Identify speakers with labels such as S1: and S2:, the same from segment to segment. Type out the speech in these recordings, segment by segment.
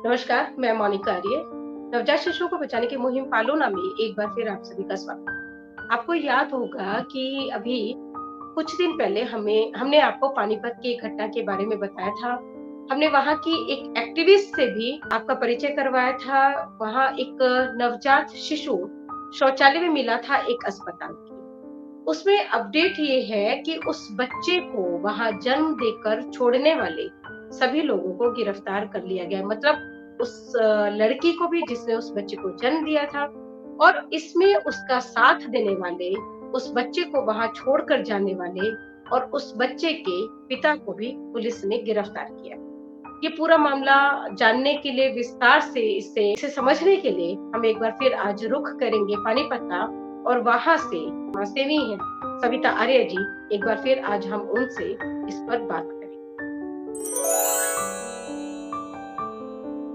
S1: नमस्कार, मैं मोनिका आर्य। नवजात शिशुओं को बचाने की मुहिम पालो ना में एक बार फिर आप सभी का स्वागत। आपको याद होगा कि अभी कुछ दिन पहले हमने आपको पानीपत की एक घटना के बारे में बताया था। हमने वहाँ की एक एक्टिविस्ट से भी आपका परिचय करवाया था। वहाँ एक नवजात शिशु शौचालय में मिला था एक अस्पताल के। उसमें अपडेट ये है कि उस बच्चे को वहां जन्म देकर छोड़ने वाले सभी लोगों को गिरफ्तार कर लिया गया। मतलब उस लड़की को भी जिसने उस बच्चे को जन्म दिया था, और इसमें उसका साथ देने वाले, उस बच्चे को वहां छोड़कर जाने वाले और उस बच्चे के पिता को भी पुलिस ने गिरफ्तार किया। ये पूरा मामला जानने के लिए विस्तार से इसे समझने के लिए हम एक बार फिर आज रुख करेंगे पानीपत का, और वहां से सेवी हैं सविता आर्य जी। एक बार फिर आज हम उनसे इस पर बात करें।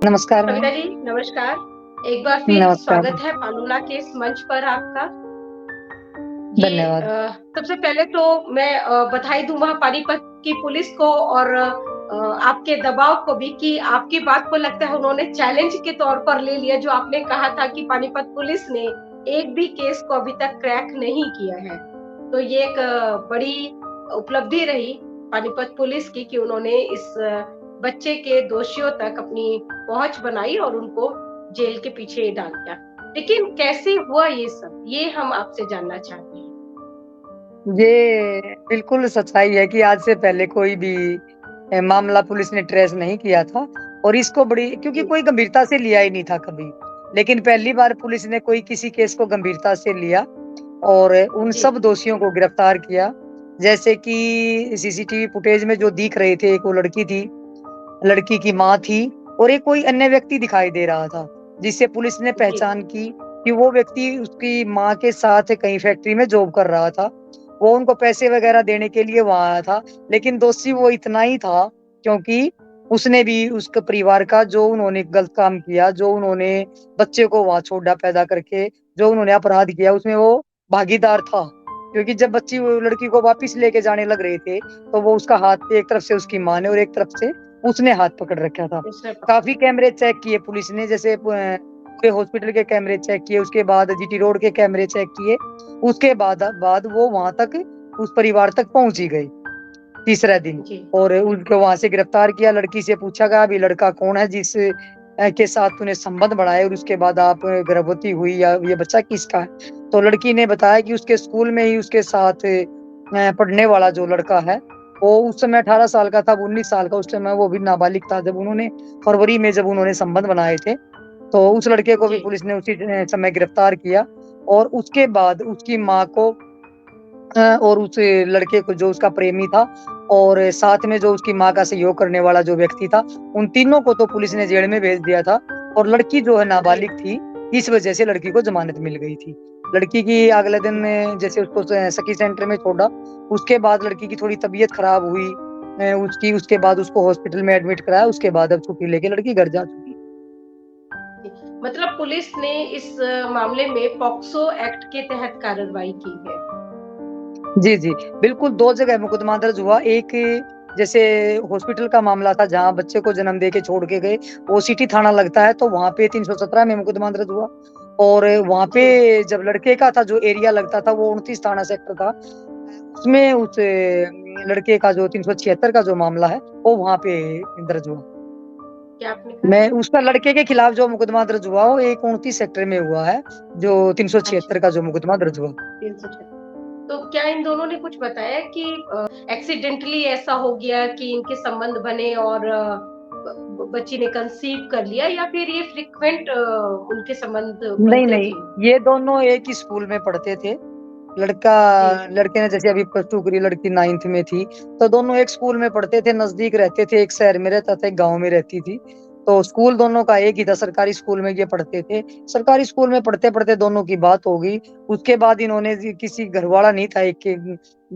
S2: नमस्कार मैम।
S1: सविता जी नमस्कार। एक बार फिर
S2: नमस्कार।
S1: स्वागत है पालूला के इस मंच पर आपका। ये
S2: धन्यवाद।
S1: सबसे पहले तो मैं बधाई दूं वहाँ पानीपत की पुलिस को और आपके दबाव को भी, कि आपकी बात को लगता है उन्होंने चैलेंज के तौर पर ले लिया। जो आपने कहा था कि पानीपत पुलिस ने एक भी केस को अभी तक क्रैक नहीं किया है, तो ये एक बड़ी उपलब्धि रही पानीपत पुलिस की कि उन्होंने इस बच्चे के दोषियों तक अपनी पहुंच बनाई और उनको जेल के पीछे डाल दिया। लेकिन कैसे हुआ ये सब, ये हम आपसे जानना चाहते हैं।
S2: ये बिल्कुल सच्चाई है कि आज से पहले कोई भी मामला पुलिस ने ट्रेस नहीं किया था और इसको बड़ी क्योंकि
S1: जी,
S2: कोई गंभीरता से लिया ही नहीं था कभी। लेकिन पहली बार पुलिस ने कोई किसी केस को गंभीरता से लिया और उन
S1: जी,
S2: सब दोषियों को गिरफ्तार किया। जैसे कि सीसीटीवी फुटेज में जो दिख रहे थे, एक वो लड़की थी, लड़की की माँ थी और एक कोई अन्य व्यक्ति दिखाई दे रहा था, जिससे पुलिस ने
S1: जी,
S2: पहचान की कि वो व्यक्ति उसकी माँ के साथ कहीं फैक्ट्री में जॉब कर रहा था। वो उनको पैसे वगैरह देने के लिए वहां आया था, लेकिन दोषी वो इतना ही था क्योंकि उसने भी उसके परिवार का जो उन्होंने गलत काम किया, जो उन्होंने बच्चे को वहां छोड़ा पैदा करके, जो उन्होंने अपराध किया उसमें वो भागीदार था। क्योंकि जब बच्ची वो लड़की को वापिस लेके जाने लग रहे थे, तो वो उसका हाथ एक तरफ से उसकी माँ ने और एक तरफ से उसने हाथ पकड़ रखा था।
S1: दूसरे
S2: काफ़ी
S1: पक्ष।
S2: कैमरे चेक किए पुलिस ने, जैसे पूरे हॉस्पिटल के कैमरे चेक किए, उसके बाद जीटी रोड के कैमरे चेक किए। उसके बाद वो वहां तक उस परिवार तक पहुंच ही गई तीसरा दिन।
S1: जी,
S2: और उनको वहां से गिरफ्तार किया। लड़की से पूछा गया अभी लड़का कौन है जिस के साथ तूने संबंध बढ़ाए और उसके बाद आप गर्भवती हुई, या ये बच्चा किसका है। तो लड़की ने बताया कि उसके स्कूल में ही उसके साथ पढ़ने वाला जो लड़का है, वो उस समय 18 साल का था, अब 19 साल का उस समय वो भी नाबालिग था जब उन्होंने फरवरी में जब उन्होंने संबंध बनाए थे। तो उस लड़के को भी
S1: जी,
S2: पुलिस ने उसी समय गिरफ्तार किया। और उसके बाद उसकी माँ को और उस लड़के को जो उसका प्रेमी था और साथ में जो उसकी माँ का सहयोग करने वाला जो व्यक्ति था, उन तीनों को तो पुलिस ने जेल में भेज दिया था। और लड़की जो है
S1: जी,
S2: नाबालिग थी, इस वजह से लड़की को जमानत मिल गई थी। लड़की की अगले दिन
S1: जी,
S2: जैसे उसको सखी सेंटर में छोड़ा, उसके बाद लड़की की थोड़ी तबीयत खराब हुई उसकी, उसके बाद उसको हॉस्पिटल में एडमिट कराया, उसके बाद अब छुट्टी लेके लड़की घर जा चुकी।
S1: जी। मतलब पुलिस ने इस मामले में पॉक्सो एक्ट के तहत कार्रवाई की है।
S2: जी, जी। बिल्कुल 2 जगह मुकदमा दर्ज हुआ। एक जैसे हॉस्पिटल का मामला था जहाँ बच्चे को जन्म देके छोड़ के गए, वो सिटी थाना लगता है, तो वहाँ पे 317 में मुकदमा दर्ज हुआ। और वहाँ पे
S1: जी,
S2: जब लड़के का था जो एरिया लगता था वो 29 थाना सेक्टर था। उसमें उस लड़के का जो 376 का जो मामला है, वो वहाँ पे दर्ज हुआ।
S1: क्या आपने कहा?
S2: मैं उसका लड़के के खिलाफ जो मुकदमा दर्ज हुआ वो एक 29 सेक्टर में हुआ है, जो
S1: अच्छा,
S2: 376 का जो मुकदमा दर्ज हुआ।
S1: 306। तो क्या इन दोनों ने कुछ बताया कि एक्सीडेंटली ऐसा हो गया कि इनके संबंध बने और बच्ची ने कंसीव कर लिया, या फिर ये फ्रीक्वेंट उनके संबंध
S2: नहीं,
S1: बनते
S2: नहीं,
S1: थे?
S2: ये दोनों एक ही स्कूल में पढ़ते थे। लड़का
S1: जी,
S2: लड़के ने जैसे अभी +2 करी, लड़की 9th में थी, तो दोनों एक स्कूल में पढ़ते थे, नज़दीक रहते थे, एक शहर में रहता था, एक गाँव में रहती थी। तो स्कूल दोनों का एक ही था, सरकारी स्कूल में ये पढ़ते थे। सरकारी स्कूल में पढ़ते-पढ़ते दोनों की बात हो गई। उसके बाद इन्होंने जी किसी घरवाला नहीं था एक के,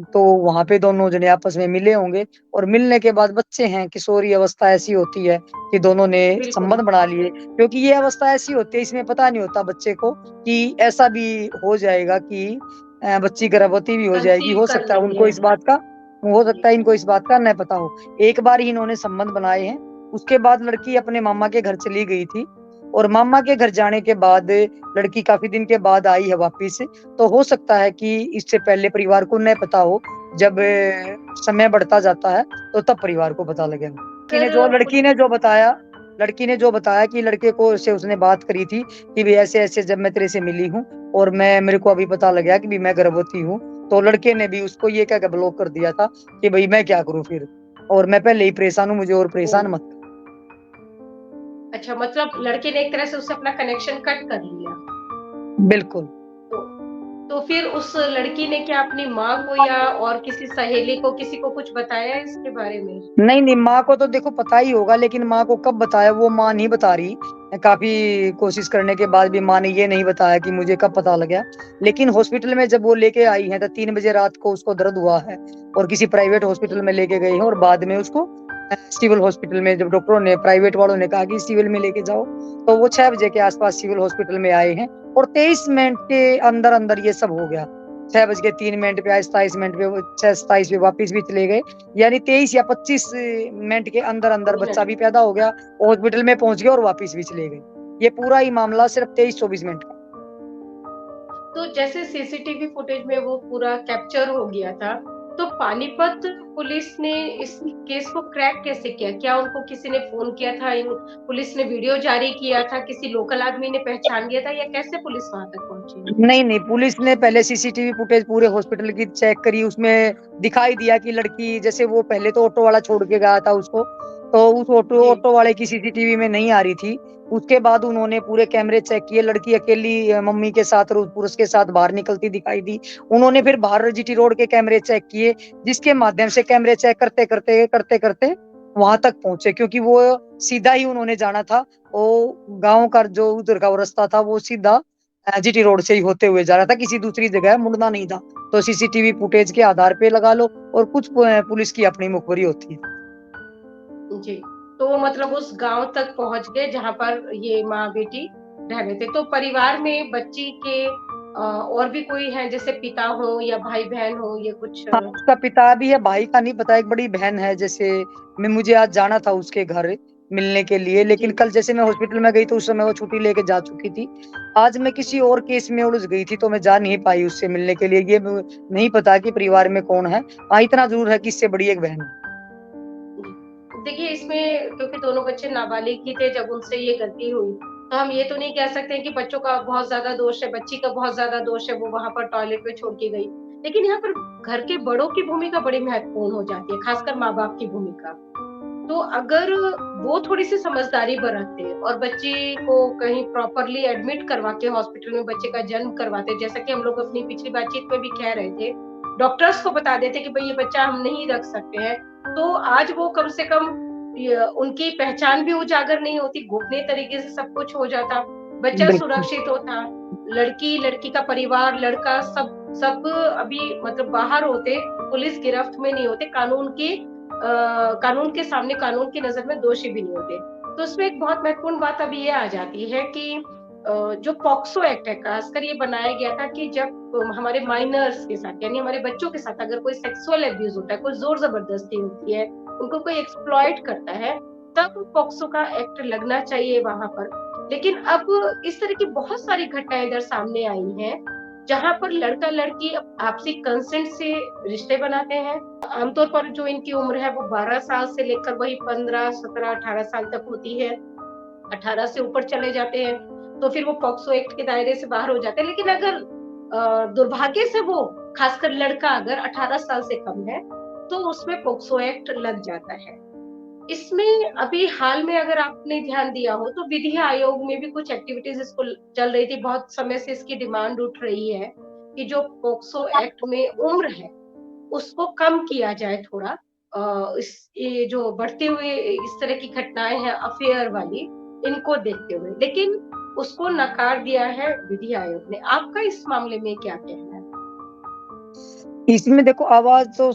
S2: तो वहाँ पे दोनों जने आपस में मिले होंगे और मिलने के बाद बच्चे हैं, किशोरी अवस्था ऐसी होती है कि दोनों ने
S1: बिल्कुल।
S2: संबंध बना लिए। क्योंकि ये अवस्था ऐसी होती है, इसमें पता नहीं होता बच्चे को कि ऐसा भी हो जाएगा कि बच्ची गर्भवती भी हो जाएगी।
S1: कंसीव
S2: हो
S1: कर
S2: सकता है
S1: लेंगे।
S2: उनको इस बात का, हो
S1: जी,
S2: सकता है इनको इस बात का न पता हो। एक बार ही इन्होंने संबंध बनाए हैं उसके बाद लड़की अपने मामा के घर चली गई थी और मामा के घर जाने के बाद लड़की काफी दिन के बाद आई है वापिस। तो हो सकता है कि इससे पहले परिवार को न पता हो, जब समय बढ़ता जाता है तो तब परिवार को पता लगेगा।
S1: अगर
S2: लड़की ने जो बताया कि लड़के को से उसने बात करी थी कि भी ऐसे ऐसे जब मैं तेरे से मिली हूँ और मेरे को अभी पता लग गया कि भी मैं गर्भवती हूँ, तो लड़के ने भी उसको ये कह के ब्लॉक कर दिया था कि भाई मैं क्या करूँ फिर, और मैं पहले ही परेशान हूँ, मुझे और परेशान मत कर।
S1: अच्छा, मतलब लड़के ने एक तरह से उससे अपना कनेक्शन कट कर लिया।
S2: बिल्कुल।
S1: तो तो फिर उस लड़की ने क्या अपनी माँ को या और किसी सहेली को, किसी को कुछ बताया इसके बारे में?
S2: नहीं नहीं, माँ को तो देखो पता ही होगा, लेकिन माँ को कब बताया वो माँ नहीं बता रही। काफी कोशिश करने के बाद भी माँ ने ये नहीं बताया कि मुझे कब पता लगा। लेकिन हॉस्पिटल में जब वो लेके आई है तो 3 बजे रात को उसको दर्द हुआ है और किसी प्राइवेट हॉस्पिटल में लेके गए हैं, और बाद में उसको सिविल हॉस्पिटल में, जब डॉक्टरों ने, प्राइवेट वालों ने कहा कि सिविल में लेके जाओ, तो वो 6 बजे के आसपास सिविल हॉस्पिटल में आए हैं और 23 मिनट के अंदर अंदर ये सब हो गया। 6 बज के 3 मिनट पे, 27 मिनट पे, 6:27 पे वापिस भी चले गए। यानी 23 या 25 मिनट के अंदर अंदर बच्चा भी पैदा हो गया, हॉस्पिटल में पहुंच गया और वापिस भी चले गए। ये पूरा ही मामला सिर्फ 23-24 मिनट का।
S1: तो जैसे सीसीटीवी फुटेज में वो पूरा कैप्चर हो गया था, तो पानीपत पुलिस ने इस केस को क्रैक कैसे किया? क्या उनको किसी ने फोन किया था? पुलिस ने वीडियो जारी किया था? किसी लोकल आदमी ने पहचान लिया था, या कैसे पुलिस वहां तक पहुंची?
S2: नहीं नहीं, पुलिस ने पहले सीसीटीवी फुटेज पूरे हॉस्पिटल की चेक करी, उसमें दिखाई दिया कि लड़की, जैसे वो पहले तो ऑटो वाला छोड़ के गया था उसको, तो उस ऑटो
S1: जी।
S2: ऑटो वाले की सीसीटीवी में नहीं आ रही थी। उसके बाद उन्होंने पूरे कैमरे चेक किए, लड़की अकेली मम्मी के साथ और उस पुरुष के साथ बाहर निकलती दिखाई दी। उन्होंने फिर बाहर जीटी रोड के कैमरे चेक किए, जिसके माध्यम से कैमरे चेक करते करते करते करते वहां तक पहुंचे, क्योंकि वो सीधा ही उन्होंने जाना था। वो गांव का जो उधर का वो रास्ता था वो सीधा जीटी रोड से ही होते हुए जा रहा था, किसी दूसरी जगह मुड़ना नहीं था। तो सीसीटीवी फुटेज के आधार पे लगा लो, और कुछ पुलिस की अपनी मुखबरी होती है।
S1: जी। तो मतलब उस गांव तक पहुंच गए जहां पर ये माँ बेटी रह रहे थे। तो परिवार में बच्ची के और भी कोई है, जैसे पिता हो या भाई बहन हो, या कुछ?
S2: हाँ, उसका पिता भी है, भाई का नहीं पता, एक बड़ी बहन है। जैसे मुझे आज जाना था उसके घर मिलने के लिए,
S1: जी।
S2: लेकिन कल जैसे मैं हॉस्पिटल में गई तो उस समय वो छुट्टी लेके जा चुकी थी। आज मैं किसी और केस में उलझ गई थी तो मैं जा नहीं पाई उससे मिलने के लिए। ये नहीं पता कि परिवार में कौन है। हाँ, इतना जरूर है कि इससे बड़ी एक बहन है।
S1: जी। देखिए, इसमें क्योंकि दोनों बच्चे नाबालिग ही थे जब उनसे ये गलती हुई, तो हम ये तो नहीं कह सकते कि बच्चों का बहुत ज्यादा दोष है, बच्ची का बहुत ज्यादा दोष है, वो वहां पर टॉयलेट में छोड़ के गई। लेकिन यहाँ पर घर के बड़ों की भूमिका बड़ी महत्वपूर्ण हो जाती है, खासकर माँ बाप की भूमिका। तो अगर वो थोड़ी-सी समझदारी बरतते और बच्ची को कहीं प्रॉपरली एडमिट करवा के हॉस्पिटल में बच्चे का जन्म करवाते, जैसा कि हम लोग अपनी पिछली बातचीत में भी कह रहे थे, डॉक्टर्स को बता देते कि भई ये बच्चा हम नहीं रख सकते हैं, तो आज वो कम से कम उनकी पहचान भी उजागर नहीं होती, गोपनीय तरीके से सब कुछ हो जाता, बच्चा
S2: बिल्कुल।
S1: सुरक्षित होता, लड़की, लड़की का परिवार, लड़का सब सब अभी मतलब बाहर होते, पुलिस गिरफ्त में नहीं होते, कानून के सामने, कानून की नजर में दोषी भी नहीं होते। तो उसमें एक बहुत महत्वपूर्ण बात अब ये आ जाती है कि जो पॉक्सो एक्ट है, खासकर ये बनाया गया था कि जब हमारे माइनर्स के साथ, यानी हमारे बच्चों के साथ अगर कोई सेक्सुअल अब्यूज होता है, कोई जोर जबरदस्ती होती है, उनको कोई एक्सप्लॉइट करता है, तब पॉक्सो का एक्ट लगना चाहिए वहां पर। लेकिन अब इस तरह की बहुत सारी घटनाएं इधर सामने आई हैं, जहां पर लड़का लड़की आपसी कंसेंट से रिश्ते बनाते हैं। आमतौर पर जो इनकी उम्र है वो 12 साल से लेकर वही 15, 17, 18 साल तक होती है। 18 से ऊपर चले जाते हैं तो फिर वो पॉक्सो एक्ट के दायरे से बाहर हो जाते हैं। लेकिन अगर दुर्भाग्य से वो, खासकर लड़का अगर 18 साल से कम है, तो उसमें पॉक्सो एक्ट लग जाता है। इसमें अभी हाल में अगर आपने ध्यान दिया हो तो विधि आयोग में भी कुछ एक्टिविटीज इसको चल रही थी, बहुत समय से इसकी डिमांड उठ रही है कि जो पॉक्सो एक्ट में उम्र है उसको कम किया जाए थोड़ा। इस ये जो बढ़ते हुए इस तरह की घटनाएं हैं अफेयर वाली, इनको देखते हुए, लेकिन उसको नकार दिया है विधि आयोग ने। आपका इस मामले में क्या कहना है?
S2: इसमें देखो, आवाज तो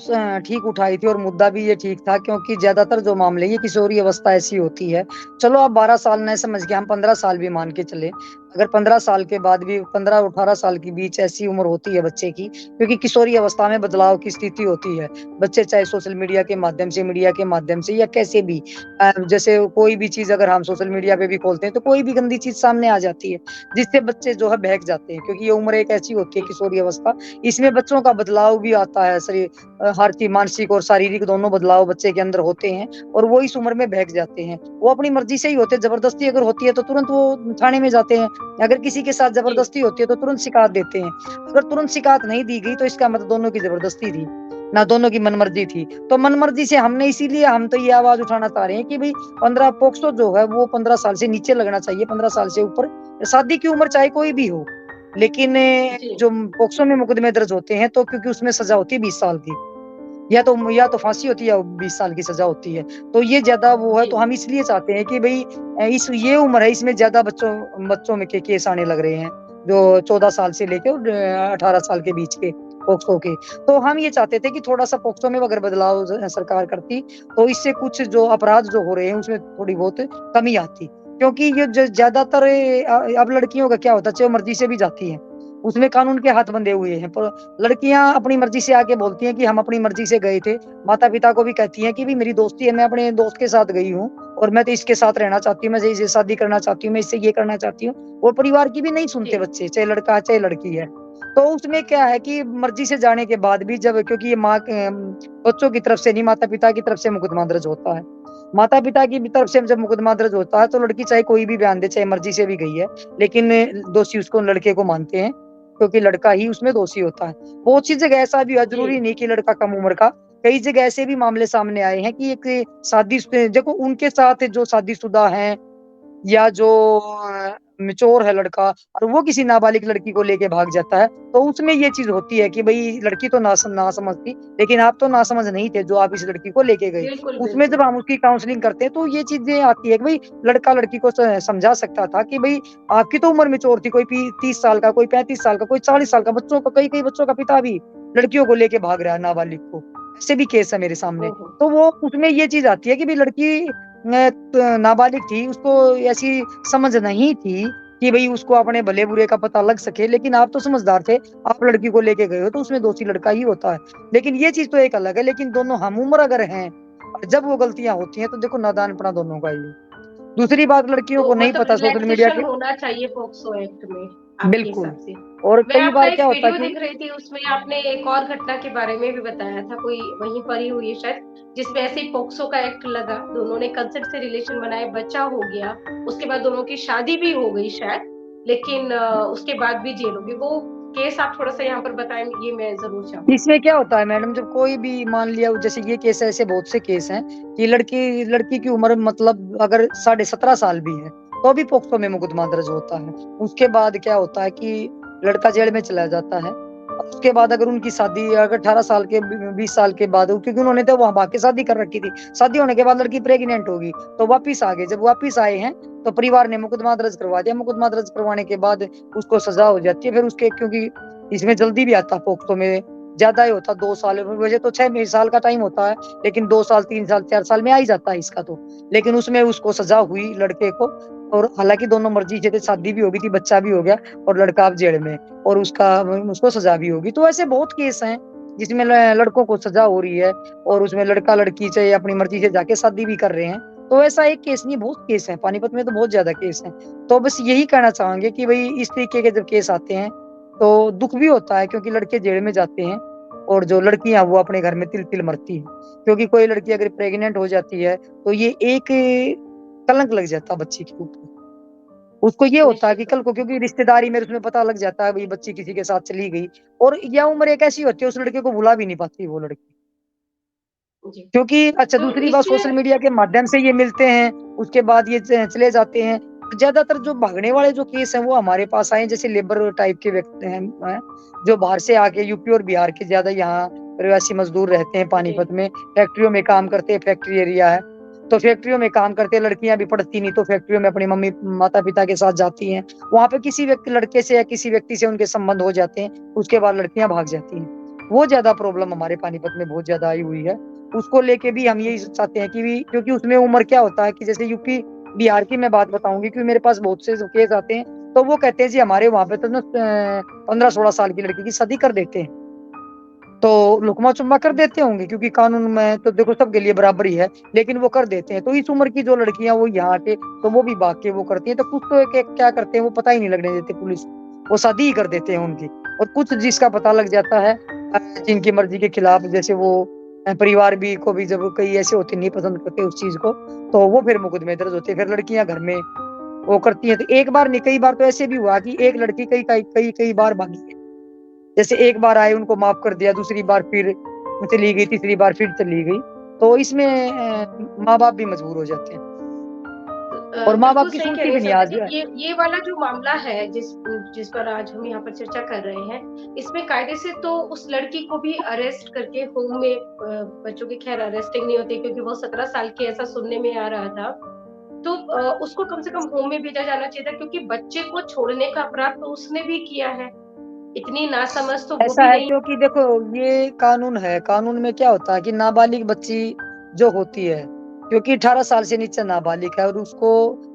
S2: ठीक उठाई थी और मुद्दा भी ये ठीक था, क्योंकि ज्यादातर जो मामले, ये किशोरी अवस्था ऐसी होती है। चलो आप 12 साल नहीं समझ के हम 15 साल भी मान के चले, अगर 15 साल के बाद भी 15-18 साल के बीच ऐसी उम्र होती है बच्चे की, क्योंकि किशोरी अवस्था में बदलाव की स्थिति होती है। बच्चे चाहे सोशल मीडिया के माध्यम से, मीडिया के माध्यम से या कैसे भी जैसे कोई भी चीज़ अगर हम सोशल मीडिया पे भी खोलते हैं, तो कोई भी गंदी चीज़ सामने आ जाती है, जिससे बच्चे जो है बहक जाते हैं, क्योंकि ये उम्र एक ऐसी होती है
S1: जी,
S2: किशोरी अवस्था, इसमें बच्चों का बदलाव भी आता है हर चीज़ मानसिक और शारीरिक दोनों बदलाव बच्चे के अंदर होते हैं और वो इस उम्र में बहक जाते हैं। वो अपनी मर्ज़ी से ही होते हैं, ज़बरदस्ती अगर होती है तो तुरंत वो थाने में जाते हैं। अगर किसी के साथ
S1: जी,
S2: ज़बरदस्ती होती है तो तुरंत शिकायत देते हैं। अगर तुरंत शिकायत नहीं दी गई तो इसका मतलब दोनों की ज़बरदस्ती थी, ना दोनों की मनमर्ज़ी थी। तो मनमर्ज़ी से हमने इसीलिए हम तो ये आवाज़ उठाना चाह रहे हैं कि भई 15 पॉक्सो जो है वो 15 साल से नीचे लगना चाहिए, 15 साल से ऊपर शादी की उम्र चाहे कोई भी हो। लेकिन
S1: जी,
S2: जो पॉक्सो में मुकदमे दर्ज होते हैं तो क्योंकि उसमें सज़ा होती है 20 साल की। या तो फांसी होती है या 20 साल की सज़ा होती है। तो ये ज़्यादा वो है
S1: जी,
S2: तो हम इसलिए चाहते हैं कि भई इस ये उम्र है इसमें ज़्यादा बच्चों बच्चों में के केस आने लग रहे हैं, जो 14 साल से लेके और 18 साल के बीच के पॉक्सो के। तो हम ये चाहते थे कि थोड़ा-सा पॉक्सो में अगर बदलाव सरकार करती, तो इससे कुछ जो अपराध जो हो रहे हैं उसमें थोड़ी बहुत कमी आती। क्योंकि ये ज ज़्यादातर अब लड़कियों का क्या होता है, चाहे वो मर्ज़ी से भी जाती हैं, उसमें कानून के हाथ बंधे हुए हैं। पर लड़कियाँ अपनी मर्ज़ी से आके बोलती हैं कि हम अपनी मर्ज़ी से गए थे। माता-पिता को भी कहती हैं कि भई मेरी दोस्ती है, मैं अपने दोस्त के साथ गई हूँ और मैं तो इसके साथ रहना चाहती हूँ, मैं इससे शादी करना चाहती हूँ, मैं इससे ये करना चाहती हूँ। वो परिवार की भी नहीं सुनते
S1: जी,
S2: बच्चे, चाहे लड़का है, चाहे लड़की है। तो उसमें क्या है कि मर्ज़ी से जाने के बाद भी जब क्योंकि ये बच्चों की तरफ से नहीं, माता-पिता की तरफ से मुकदमा दर्ज होता है। माता-पिता की भी तरफ से जब मुकदमा दर्ज होता है, तो लड़की चाहे कोई भी बयान दे, चाहे मर्ज़ी से भी गई है, लेकिन दोषी उसको लड़के को मानते हैं। क्योंकि लड़का ही उसमें दोषी होता है। बहुत सी जगह ऐसा भी है, ज़रूरी
S1: जी,
S2: नहीं कि लड़का कम उम्र का, कई जगह ऐसे भी मामले सामने आए हैं कि एक देखो उनके साथ जो शादीशुदा हैं या जो मैच्योर है लड़का और वो किसी नाबालिग लड़की को लेके भाग जाता है, तो उसमें ये चीज़ होती है कि भई लड़की तो नासमझ थी, लेकिन आप तो नासमझ नहीं थे जो आप इस लड़की को लेके गए।
S1: बिल्कुल,
S2: उसमें
S1: बिल्कुल।
S2: जब हम उसकी काउंसलिंग करते हैं तो ये चीज़ें आती है कि भई लड़का लड़की को समझा सकता था कि भई आपकी तो उम्र मैच्योर थी, कोई 30 साल का, कोई 35 साल का, कोई 40 साल का, बच्चों का कई-कई बच्चों का पिता भी लड़कियों को लेके भाग रहा है नाबालिग को। ऐसे भी केस है मेरे सामने।
S1: ओहो!
S2: तो वो उसमें ये चीज़ आती है कि भई लड़की नाबालिग थी, उसको ऐसी समझ नहीं थी कि भई उसको अपने भले-बुरे का पता लग सके, लेकिन आप तो समझदार थे, आप लड़की को लेके गए हो तो उसमें दोषी लड़का ही होता है। लेकिन ये चीज़ तो एक अलग है, लेकिन दोनों हम-उम्र अगर हैं और जब वो गलतियाँ होती हैं, तो देखो नादानपना दोनों का ही है। दूसरी बात लड़कियों
S1: तो
S2: को नहीं
S1: मतलब
S2: पता सोशल मीडिया
S1: रिलैक्सेशन
S2: के
S1: होना चाहिए पॉक्सो एक्ट में, आपके
S2: बिल्कुल
S1: हिसाब से।
S2: और
S1: मैं
S2: कई
S1: आपका
S2: बार
S1: एक
S2: क्या होता है
S1: वीडियो
S2: कि
S1: देख रही थी, उसमें आपने एक और घटना के बारे में भी बताया था, कोई वहीं पर ही हुई है शायद, जिसमें ऐसे ही पॉक्सो का एक्ट लगा, दोनों ने कंसेंट से रिलेशन बनाए, बच्चा हो गया, उसके बाद दोनों की शादी भी हो गई शायद, लेकिन उसके बाद भी जेल हो गई। वो केस आप थोड़ा-सा यहाँ पर बताएँ, ये मैं ज़रूर चाहूँगी।
S2: इसमें क्या होता है मैडम जब कोई भी मान लिया जैसे ये केस है ऐसे बहुत से केस हैं कि लड़की लड़की की उम्र मतलब अगर 17.5 साल भी है तो भी पोक्सो में मुकदमा दर्ज होता है। उसके बाद क्या होता है कि लड़का जेल में चला जाता है और उसके बाद अगर उनकी शादी अगर 18 साल के 20 साल के बाद क्योंकि उन्होंने तो वहां भाग के शादी कर रखी थी, शादी होने के बाद लड़की प्रेग्नेंट होगी तो वापिस आ गए, जब वापिस आए हैं तो परिवार ने मुकदमा दर्ज करवा दिया। मुकदमा दर्ज करवाने के बाद उसको सजा हो जाती है, फिर उसके क्योंकि इसमें जल्दी भी आता पोक्सो में ज़्यादा ही होता 2 साल, वैसे तो 6 साल का टाइम होता है, लेकिन 2 साल, 3 साल, 4 साल में आ ही जाता है इसका तो। लेकिन उसमें उसको सज़ा हुई लड़के को और हालाँकि दोनों मर्ज़ी से थे, शादी भी हो गई थी, बच्चा भी हो गया और लड़का अब जेल में और उसको सज़ा भी होगी। तो ऐसे बहुत केस हैं, जिसमें लड़कों को सज़ा हो रही है और उसमें लड़का-लड़की चाहे अपनी मर्ज़ी से जाके शादी भी कर रहे हैं। तो ऐसा एक केस नहीं, बहुत केस हैं, पानीपत में तो बहुत ज़्यादा केस हैं। तो बस यही कहना चाहेंगे कि भई इस तरीके के जब केस आते हैं, तो दुःख भी होता है क्योंकि लड़के जेल में जाते हैं और जो लड़कियाँ वो अपने घर में तिल-तिल मरती हैं। क्योंकि कोई लड़की अगर प्रेग्नेंट हो जाती है, तो ये एक कलंक लग जाता है बच्ची के ऊपर। उसको ये होता है
S1: निश्चित
S2: कि
S1: तौर
S2: कल को क्योंकि रिश्तेदारी में उसमें पता लग जाता है भई बच्ची किसी के साथ चली गई और यह उम्र एक ऐसी होती है उस लड़के को भुला भी नहीं पाती वो लड़की।
S1: जी।
S2: क्योंकि अच्छा
S1: तो
S2: दूसरी बात
S1: इसमें
S2: सोशल मीडिया के माध्यम से ये मिलते हैं, उसके बाद ये चले जाते हैं। ज़्यादातर जो भागने वाले जो केस हैं वो हमारे पास आए हैं जैसे लेबर टाइप के व्यक्ति हैं, जो बाहर से आके यूपी और बिहार के ज़्यादा यहाँ प्रवासी मज़दूर रहते हैं
S1: जी,
S2: पानीपत में, फैक्ट्रियों में काम करते हैं, फैक्ट्री एरिया है। तो फैक्ट्रियों में काम करते हैं, लड़कियाँ भी पढ़ती नहीं तो फैक्ट्रियों में अपनी मम्मी माता-पिता के साथ जाती हैं। वहाँ पे किसी व्यक्ति लड़के से या किसी व्यक्ति से उनके संबंध हो जाते हैं, उसके बाद लड़कियाँ भाग जाती हैं। वो ज़्यादा प्रॉब्लम हमारे पानीपत में बहुत ज़्यादा आई हुई है। उसको लेके भी हम यही चाहते हैं कि क्योंकि उसमें उम्र क्या होता है कि जैसे यूपी, बिहार की मैं बात बताऊँगी क्योंकि मेरे पास बहुत से केस आते हैं, तो वो कहते हैं जी हमारे वहाँ पे तो ना 15-16 साल की लड़की की शादी कर देते हैं। तो लुकमा चुम्मा कर देते होंगे क्योंकि कानून में तो देखो सबके लिए बराबरी है, लेकिन वो कर देते हैं। तो इस उम्र की जो लड़कियाँ वो यहाँ आके तो वो भी भाग के वो करती हैं। तो कुछ तो एक-एक क्या करते हैं वो पता ही नहीं लगने देते पुलिस, वो शादी ही कर देते हैं उनकी। और कुछ जिसका पता लग जाता है जिनकी मर्ज़ी के खिलाफ जैसे वो परिवार भी को भी जब कई ऐसे होते नहीं पसंद करते उस चीज़ को, तो वो फिर मुकदमे दर्ज होते हैं। फिर लड़कियाँ घर में वो करती हैं। तो एक बार नहीं कई बार तो ऐसे भी हुआ कि एक लड़की कई बार भागी है। जैसे एक बार आए उनको माफ कर दिया, दूसरी बार फिर चली गई, तीसरी बार फिर चली गई। तो इसमें माँ-बाप भी मजबूर हो जाते हैं और
S1: बिल्कुल
S2: माँ-बाप की
S1: सही कह
S2: सुनती
S1: रही
S2: भी
S1: हैं
S2: नहीं
S1: सविता
S2: आज।
S1: जी। ये वाला जो मामला है जिस पर आज हम यहाँ पर चर्चा कर रहे हैं, इसमें कायदे से तो उस लड़की को भी अरेस्ट करके होम में बच्चों की खैर अरेस्टिंग नहीं होती क्योंकि वो 17 साल की ऐसा सुनने में आ रहा था। तो उसको कम से कम होम में भेजा जाना चाहिए था क्योंकि बच्चे को छोड़ने का अपराध तो उसने भी किया है। इतनी नासमझ तो वो
S2: ऐसा
S1: भी
S2: है
S1: नहीं।
S2: क्योंकि देखो ये कानून है, कानून में क्या होता है कि नाबालिग बच्ची जो होती है, क्योंकि 18 साल से नीचे नाबालिग है और उसको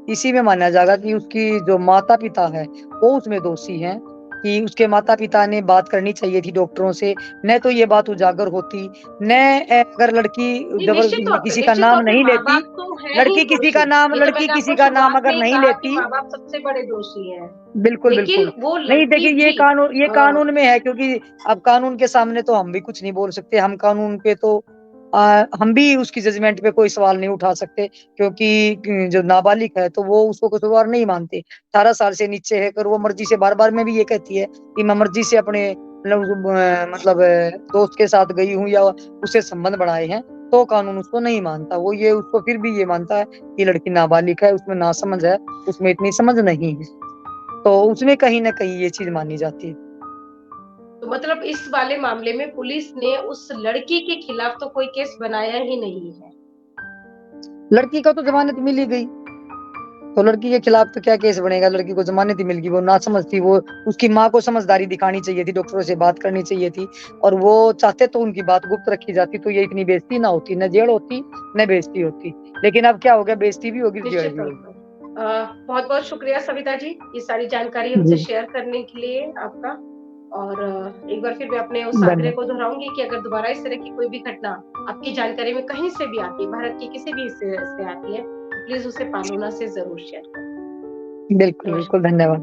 S2: इसी में माना जाएगा कि उसकी जो माता-पिता है, वो उसमें दोषी हैं, कि उसके माता-पिता ने बात करनी चाहिए थी डॉक्टरों से, न तो ये बात उजागर होती, न अगर लड़की
S1: जी,
S2: जबर किसी का
S1: निश्चित
S2: नाम
S1: तौर पे
S2: नहीं लेती,
S1: माँ-बाप तो है ही दोषी। ये तो
S2: लड़की
S1: मैंने
S2: किसी
S1: आपको
S2: का नाम
S1: शुरुआत में
S2: अगर
S1: ही
S2: नहीं
S1: कहा कि
S2: लेती।
S1: माँ-बाप सबसे बड़े दोषी हैं।
S2: बिल्कुल,
S1: लेकिन
S2: बिल्कुल।
S1: वो
S2: नहीं
S1: लड़की
S2: देखिए
S1: भी
S2: ये
S1: अ,
S2: कानून में है क्योंकि अब कानून के सामने तो हम भी कुछ नहीं बोल सकते, हम कानून पे तो हम भी उसकी जजमेंट पे कोई सवाल नहीं उठा सकते क्योंकि जो नाबालिग है तो वो उसको कसूरवार नहीं मानते। 18 साल से नीचे है अगर वो मर्ज़ी से बार-बार मैं भी ये कहती है कि मैं मर्ज़ी से अपने मतलब दोस्त के साथ गई हूँ या उससे संबंध बढ़ाए हैं, तो कानून उसको नहीं मानता। वो ये उसको फिर भी ये मानता है कि लड़की नाबालिग है, उसमें नासमझ है, उसमें इतनी समझ नहीं है। तो उसमें कहीं न कहीं ये चीज़ मानी जाती है।
S1: तो मतलब इस वाले मामले में पुलिस ने उस लड़की के खिलाफ तो कोई केस बनाया ही नहीं है।
S2: लड़की को तो ज़मानत मिल ही गई, तो लड़की के खिलाफ तो क्या केस बनेगा? लड़की को ज़मानत ही मिल गई, वो नासमझ थी, वो उसकी माँ को समझदारी दिखानी चाहिए थी, डॉक्टरों से बात करनी चाहिए थी और वो चाहते तो उनकी बात गुप्त रखी जाती, तो ये इतनी बेइज़्ज़ती ना होती, ना जेल होती, ना बेइज़्ज़ती होती। लेकिन अब क्या हो गया बेइज़्ज़ती भी होगी, जेल
S1: निश्चित
S2: भी
S1: तौर
S2: होगी।
S1: पर। बहुत-बहुत शुक्रिया सविता जी, ये सारी जानकारी
S2: जी,
S1: हमसे शेयर करने के लिए आपका। और एक बार फिर मैं अपने उस आग्रह को
S2: धन्यवाद।
S1: दोहराऊँगी कि अगर दोबारा इस तरह की कोई भी घटना आपकी जानकारी में कहीं से भी आती है, भारत के किसी भी हिस्से से आती है, तो प्लीज़ उसे पालोना से ज़रूर शेयर करें।
S2: बिल्कुल, बिल्कुल,
S1: नमस्कार।
S2: धन्यवाद।